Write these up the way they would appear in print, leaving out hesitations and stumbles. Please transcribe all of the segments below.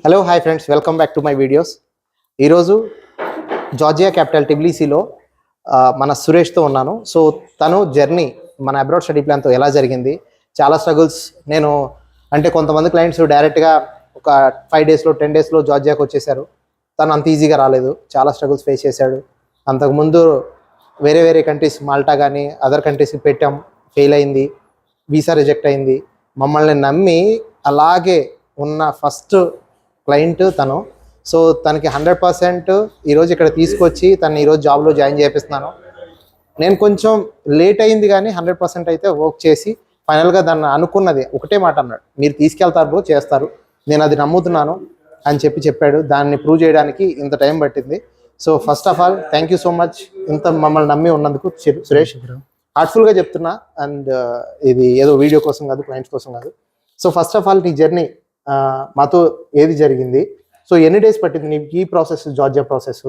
Hello hi friends, welcome back to my videos. ఈరోజు Georgia capital టిబ్లీసీలో మన సురేష్తో ఉన్నాను. So తను జర్నీ మన అబ్రాడ్ స్టడీ ప్లాన్తో ఎలా జరిగింది, చాలా స్ట్రగుల్స్. నేను అంటే కొంతమంది క్లయింట్స్ డైరెక్ట్గా ఒక 5 డేస్లో 10 డేస్లో జార్జియాకి వచ్చేసారు. తను అంత ఈజీగా రాలేదు, చాలా స్ట్రగుల్స్ ఫేస్ చేశాడు. అంతకుముందు వేరే కంట్రీస్, మాల్టా కానీ అదర్ కంట్రీస్కి పెట్టాం, ఫెయిల్ అయింది, వీసా రిజెక్ట్ అయింది. మమ్మల్ని నమ్మి అలాగే ఉన్న ఫస్ట్ క్లయింట్ తను. సో తనకి 100% ఈరోజు ఇక్కడ తీసుకొచ్చి తను ఈరోజు జాబ్లో జాయిన్ చేపిస్తున్నాను. నేను కొంచెం లేట్ అయింది కానీ 100% అయితే వర్క్ చేసి ఫైనల్గా దాన్ని అనుకున్నది ఒకటే మాట అన్నాడు, మీరు తీసుకెళ్తారు బ్రో, చేస్తారు, నేను అది నమ్ముతున్నాను అని చెప్పాడు. దాన్ని ప్రూవ్ చేయడానికి ఇంత టైం పట్టింది. So first of all thank you so much, ఇంత మమ్మల్ని నమ్మి ఉన్నందుకు సురేష్. హార్ట్ఫుల్గా చెప్తున్నా. అండ్ ఇది ఏదో వీడియో కోసం కాదు, క్లయింట్స్ కోసం కాదు. సో ఫస్ట్ ఆఫ్ ఆల్ నీ జర్నీ మాతో ఏది జరిగింది, సో ఎన్ని డేస్ పట్టింది నీకు ఈ ప్రాసెస్, జార్జియా ప్రాసెస్,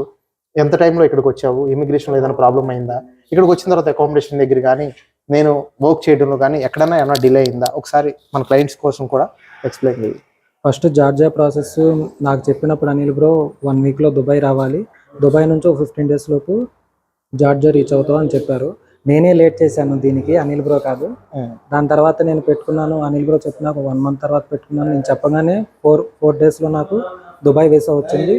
ఎంత టైంలో ఇక్కడికి వచ్చావు, ఇమిగ్రేషన్లో ఏదైనా ప్రాబ్లం అయిందా, ఇక్కడికి వచ్చిన తర్వాత అకామిడేషన్ దగ్గర కానీ నేను వర్క్ చేయడంలో కానీ ఎక్కడైనా ఏమైనా డిలే అయిందా, ఒకసారి మన క్లయింట్స్ కోసం కూడా ఎక్స్ప్లెయిన్ చేయి. ఫస్ట్ జార్జియా ప్రాసెస్ నాకు చెప్పినప్పుడు అనిల్ బ్రో 1 వీక్లో దుబాయ్ రావాలి, దుబాయ్ నుంచి 15 డేస్ లోపు జార్జియా రీచ్ అవుతావు అని చెప్పారు. నేనే లేట్ చేశాను దీనికి, అనిల్ బ్రో కాదు. దాని తర్వాత నేను పెట్టుకున్నాను, అనిల్ బ్రో చెప్పిన ఒక 1 మంత్ తర్వాత పెట్టుకున్నాను. నేను చెప్పగానే 4 డేస్లో నాకు దుబాయ్ వీసా వచ్చింది.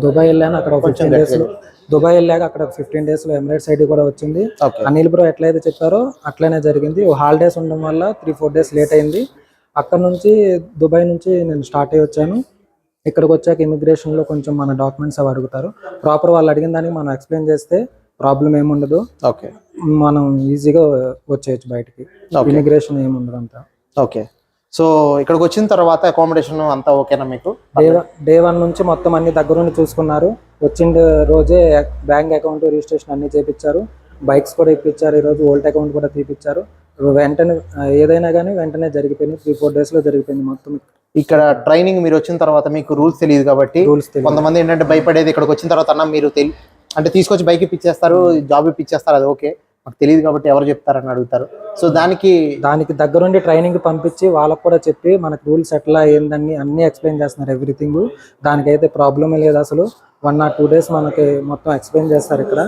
దుబాయ్ వెళ్ళాను, అక్కడ 15 డేస్లో దుబాయ్ వెళ్ళాక అక్కడ 15 డేస్లో ఎమిరేట్స్ ఐడి కూడా వచ్చింది. అనిల్ బ్రో ఎట్లయితే చెప్పారో అట్లనే జరిగింది. హాలిడేస్ ఉండడం వల్ల 3-4 డేస్ లేట్ అయింది. అక్కడ నుంచి దుబాయ్ నుంచి నేను స్టార్ట్ అయ్యి వచ్చాను. ఇక్కడికి వచ్చాక ఇమిగ్రేషన్లో కొంచెం మన డాక్యుమెంట్స్ అవి అడుగుతారు. ప్రాపర్ వాళ్ళు అడిగిన దానికి మనం ఎక్స్ప్లెయిన్ చేస్తే ప్రాబ్లం ఏముండదు, ఓకే, మనం ఈజీగా వచ్చేయచ్చు బయటికి. ఇమిగ్రేషన్ ఏముండదు అంతా. ఓకే, సో ఇక్కడికి వచ్చిన తర్వాత అకామిడేషన్ అంతా ఓకేనా మీకు? డే 1 నుంచి మొత్తం అన్ని దగ్గరుండి చూసుకున్నారు. వచ్చిన రోజే బ్యాంక్ అకౌంట్ రిజిస్ట్రేషన్ అన్ని చేపించారు, బైక్స్ కూడా ఇప్పించారు. ఈరోజు ఓల్డ్ అకౌంట్ కూడా తీపిచ్చారు. వెంటనే ఏదైనా కానీ వెంటనే జరిగిపోయింది. 3-4 డేస్లో జరిగిపోయింది మొత్తం. ఇక్కడ ట్రైనింగ్ మీరు వచ్చిన తర్వాత మీకు రూల్స్ తెలియదు కాబట్టి కొంతమంది ఏంటంటే భయపడేది, ఇక్కడికి వచ్చిన తర్వాత అన్న మీరు అంటే తీసుకొచ్చి బైక్ ఇప్పించేస్తారు, జాబ్ ఇప్పించేస్తారు, అది ఓకే, మాకు తెలియదు కాబట్టి ఎవరు చెప్తారని అడుగుతారు. సో దానికి దగ్గరుండి ట్రైనింగ్ పంపించి వాళ్ళకు కూడా చెప్పి మనకు రూల్స్ ఎట్లా ఏందని అన్ని ఎక్స్ప్లెయిన్ చేస్తున్నారు, ఎవ్రీథింగ్. దానికైతే ప్రాబ్లమే లేదు అసలు. 1 or 2 డేస్ మనకి మొత్తం ఎక్స్ప్లెయిన్ చేస్తారు. ఇక్కడ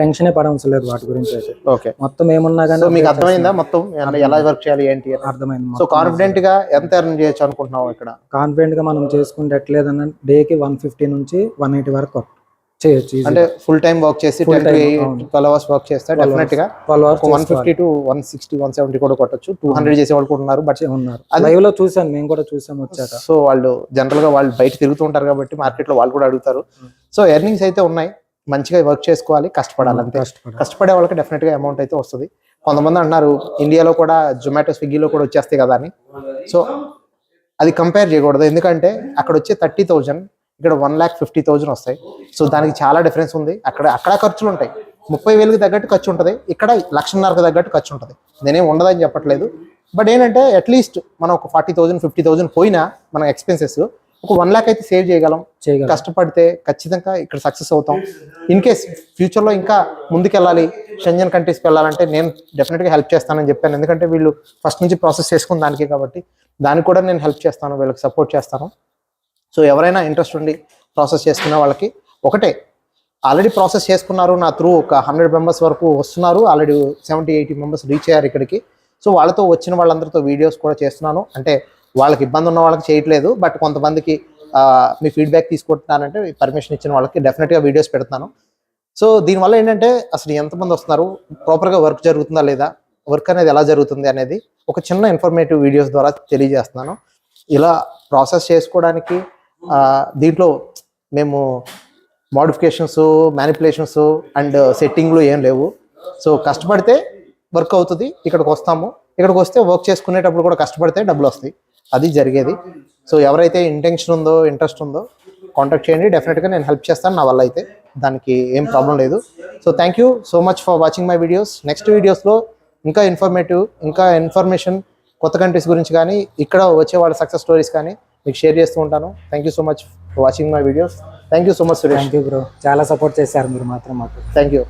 టెన్షనే పడవలసిన లేదు వాటి గురించి అయితే. ఓకే, మొత్తం ఏమున్నా కానీ మీకు అర్థమైందా మొత్తం ఎలా వర్క్ చేయాలి ఏంటి? అర్థమైంది. సో కాన్ఫిడెంట్ గా ఎంత ఎర్న్ చేయొచ్చు అనుకుంటున్నావు ఇక్కడ? కాన్ఫిడెంట్ గా మనం చేసుకుంటే ఎట్లేదన్న డేకి 150 నుంచి 180 వరకు చేయొచ్చు. అంటే ఫుల్ టైం వర్క్ చేసి 12 అవర్స్ వర్క్ చేస్తే డెఫినెట్ గా 150 to 160, 170 కూడా కొట్టచ్చు. 200 చేసే వాళ్ళు కూడా ఉన్నారు, బట్ ఉన్నారు. లైవ్ లో చూసాను, మేము కూడా చూసాం వచ్చాక. సో వాళ్ళు జనరల్ గా వాళ్ళు బయట తిరుగుతూ ఉంటారు కాబట్టి మార్కెట్ లో వాళ్ళు కూడా అడుగుతారు. సో ఎర్నింగ్స్ అయితే ఉన్నాయి, మంచిగా వర్క్ చేసుకోవాలి, కష్టపడాలి అంతే. కష్టపడే వాళ్ళకి డెఫినెట్ గా అమౌంట్ అయితే వస్తుంది. కొంతమంది అన్నారు ఇండియాలో కూడా జొమాటో, స్విగ్గీలో కూడా వచ్చేస్తాయి కదా అని. సో అది కంపేర్ చేయకూడదు, ఎందుకంటే అక్కడ వచ్చే 30,000 ఇక్కడ 1,50,000 వస్తాయి. సో దానికి చాలా డిఫరెన్స్ ఉంది. అక్కడ ఖర్చులు ఉంటాయి, 30,000కి తగ్గట్టు ఖర్చు ఉంటుంది, ఇక్కడ 1,50,000కి తగ్గట్టు ఖర్చు ఉంటుంది. నేనేం ఉండదని చెప్పట్లేదు, బట్ ఏంటంటే అట్లీస్ట్ మనం ఒక 40,000, 50,000 పోయినా మన ఎక్స్పెన్సెస్ ఒక 1 lakh అయితే సేవ్ చేయగలం. కష్టపడితే ఖచ్చితంగా ఇక్కడ సక్సెస్ అవుతాం. ఇన్ కేస్ ఫ్యూచర్లో ఇంకా ముందుకెళ్ళాలి, షెంజన్ కంట్రీస్కి వెళ్ళాలంటే నేను డెఫినెట్గా హెల్ప్ చేస్తానని చెప్పాను. ఎందుకంటే వీళ్ళు ఫస్ట్ నుంచి ప్రాసెస్ చేసుకున్న దానికి కాబట్టి దానికి కూడా నేను హెల్ప్ చేస్తాను, వీళ్ళకి సపోర్ట్ చేస్తాను. సో ఎవరైనా ఇంట్రెస్ట్ ఉండి ప్రాసెస్ చేసుకున్న వాళ్ళకి ఒకటే, ఆల్రెడీ ప్రాసెస్ చేసుకున్నారు, నా త్రూ ఒక 100 మెంబర్స్ వరకు వస్తున్నారు, ఆల్రెడీ 70-80 మెంబర్స్ రీచ్ అయ్యారు ఇక్కడికి. సో వాళ్ళతో వచ్చిన వాళ్ళందరితో వీడియోస్ కూడా చేస్తున్నాను. అంటే వాళ్ళకి ఇబ్బంది ఉన్న వాళ్ళకి చేయట్లేదు, బట్ కొంతమందికి మీ ఫీడ్బ్యాక్ తీసుకుంటున్నానంటే పర్మిషన్ ఇచ్చిన వాళ్ళకి డెఫినెట్గా వీడియోస్ పెడతాను. సో దీనివల్ల ఏంటంటే అసలు ఎంతమంది వస్తున్నారు, ప్రాపర్గా వర్క్ జరుగుతుందా లేదా, వర్క్ అనేది ఎలా జరుగుతుంది అనేది ఒక చిన్న ఇన్ఫర్మేటివ్ వీడియోస్ ద్వారా తెలియజేస్తున్నాను. ఇలా ప్రాసెస్ చేసుకోవడానికి దీంట్లో మేము మోడిఫికేషన్స్, మ్యానిపులేషన్స్ అండ్ సెట్టింగ్లు ఏం లేవు. సో కష్టపడితే వర్క్ అవుతుంది. ఇక్కడికి వస్తాము, ఇక్కడికి వస్తే వర్క్ చేసుకునేటప్పుడు కూడా కష్టపడితే డబ్బులు వస్తాయి, అది జరిగేది. సో ఎవరైతే ఇంటెన్షన్ ఉందో, ఇంట్రెస్ట్ ఉందో కాంటాక్ట్ చేయండి, డెఫినెట్గా నేను హెల్ప్ చేస్తాను నా వల్ల అయితే, దానికి ఏం ప్రాబ్లం లేదు. So thank you so much for watching my videos. Next వీడియోస్లో ఇంకా ఇన్ఫర్మేషన్ కొత్త కంట్రీస్ గురించి కానీ ఇక్కడ వచ్చే వాళ్ళ సక్సెస్ స్టోరీస్ కానీ మీకు షేర్ చేస్తూ ఉంటాను. Thank you so much for watching my videos. Thank you so much Suresh. Thank you bro, చాలా సపోర్ట్ చేశారు మీరు మాత్రం మాకు. Thank you.